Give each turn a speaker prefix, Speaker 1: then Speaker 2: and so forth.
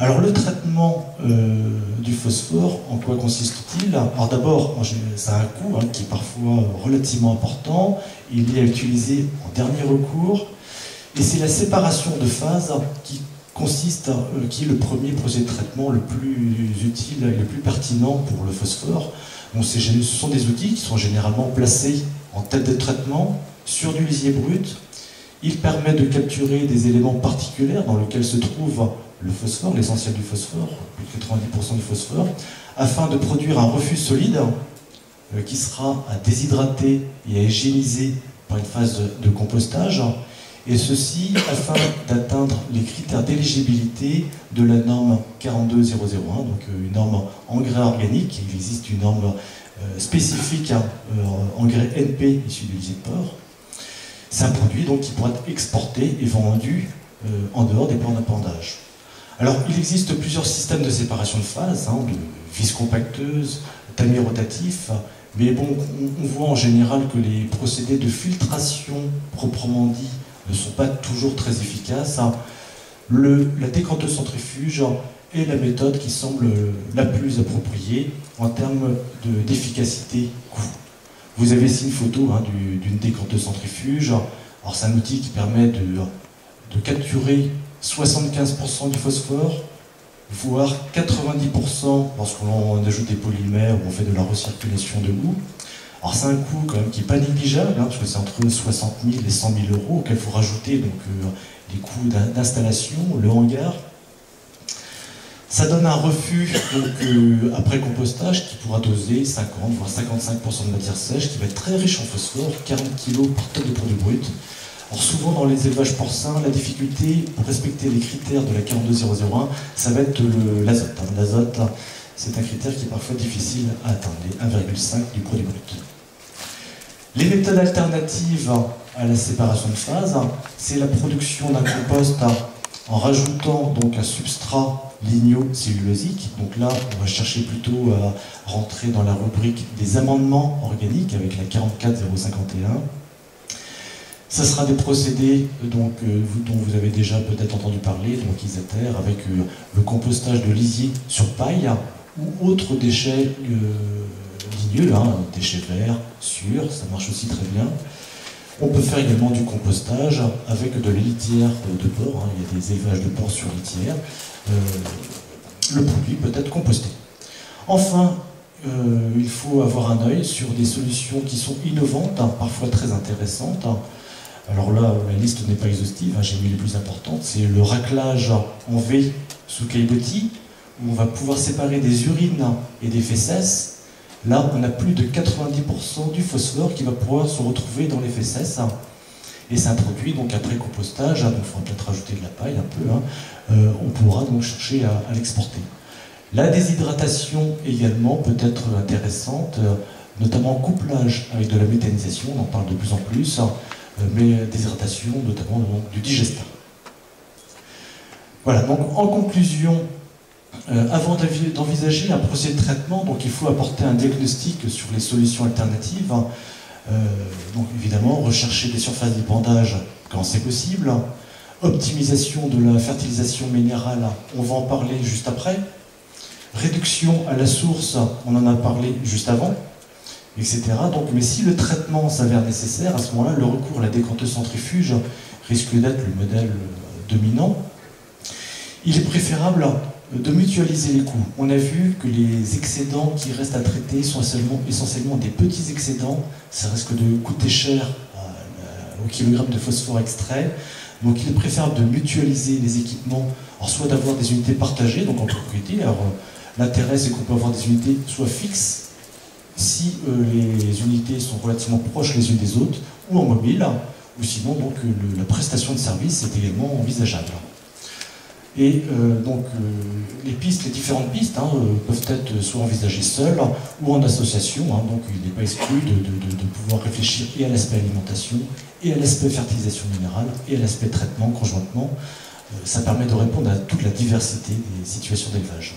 Speaker 1: Alors le traitement du phosphore, en quoi consiste-t-il? Alors d'abord, ça a un coût qui est parfois relativement important. Il est utilisé en dernier recours. Et c'est la séparation de phase qui qui est le premier procédé de traitement le plus utile et le plus pertinent pour le phosphore. Donc, ce sont des outils qui sont généralement placés en tête de traitement sur du lisier brut. Il permet de capturer des éléments particuliers dans lesquels se trouve le phosphore, l'essentiel du phosphore, plus de 90% du phosphore, afin de produire un refus solide qui sera à déshydrater et à hygiéniser par une phase de compostage, et ceci afin d'atteindre les critères d'éligibilité de la norme 42001, donc une norme engrais organique. Il existe une norme spécifique engrais NP issu du lisier de porc. C'est un produit donc, qui pourra être exporté et vendu en dehors des plans d'appendage. Alors, il existe plusieurs systèmes de séparation de phase, de vis compacteuse, tamis rotatif, mais bon, on voit en général que les procédés de filtration proprement dit ne sont pas toujours très efficaces. La décanteuse centrifuge est la méthode qui semble la plus appropriée en termes d'efficacité coût. Vous avez ici une photo d'une décanteuse centrifuge. Alors c'est un outil qui permet de capturer 75% du phosphore, voire 90% lorsqu'on ajoute des polymères ou on fait de la recirculation de boue. Alors c'est un coût quand même qui n'est pas négligeable, parce que c'est entre 60 000 et 100 000 euros, auquel il faut rajouter donc, les coûts d'installation, le hangar. Ça donne un refus donc, après compostage qui pourra doser 50 voire 55% de matière sèche, qui va être très riche en phosphore, 40 kg par tonne de produit brut. Alors souvent dans les élevages porcins, la difficulté pour respecter les critères de la 42001, ça va être l'azote. L'azote, c'est un critère qui est parfois difficile à atteindre, les 1,5 du produit brut. Les méthodes alternatives à la séparation de phase, c'est la production d'un compost en rajoutant donc un substrat ligno-cellulosique. Donc là, on va chercher plutôt à rentrer dans la rubrique des amendements organiques avec la 44051. Ça sera des procédés donc, dont vous avez déjà peut-être entendu parler, donc Isater, avec le compostage de lisier sur paille ou autres déchets ligneux, déchets verts, sûrs, ça marche aussi très bien. On peut faire également du compostage avec de la litière de porc, il y a des élevages de porc sur litière. Le produit peut être composté. Enfin, il faut avoir un œil sur des solutions qui sont innovantes, parfois très intéressantes. Alors là, la liste n'est pas exhaustive, j'ai mis les plus importantes. C'est le raclage en V sous caillebotis, où on va pouvoir séparer des urines et des fesses. Là, on a plus de 90% du phosphore qui va pouvoir se retrouver dans les fesses. Et c'est un produit, donc après compostage, donc il faudra peut-être rajouter de la paille un peu, on pourra donc chercher à l'exporter. La déshydratation également peut être intéressante, notamment en couplage avec de la méthanisation, on en parle de plus en plus, mais déshydratation notamment donc, du digestat. Voilà, donc en conclusion, avant d'envisager un procédé de traitement, donc il faut apporter un diagnostic sur les solutions alternatives. Donc évidemment, rechercher des surfaces d'épandage quand c'est possible. Optimisation de la fertilisation minérale, on va en parler juste après. Réduction à la source, on en a parlé juste avant, etc. Donc, mais si le traitement s'avère nécessaire, à ce moment-là, le recours à la décanteuse centrifuge risque d'être le modèle dominant. Il est préférable de mutualiser les coûts. On a vu que les excédents qui restent à traiter sont essentiellement des petits excédents. Ça risque de coûter cher au kilogramme de phosphore extrait. Donc il est préférable de mutualiser les équipements, alors soit d'avoir des unités partagées, donc en propriété. Alors l'intérêt c'est qu'on peut avoir des unités soit fixes, si les unités sont relativement proches les unes des autres, ou en mobile, ou sinon donc la prestation de service est également envisageable. Et donc les différentes pistes peuvent être soit envisagées seules ou en association, donc il n'est pas exclu de pouvoir réfléchir et à l'aspect alimentation, et à l'aspect fertilisation minérale, et à l'aspect traitement conjointement. Ça permet de répondre à toute la diversité des situations d'élevage.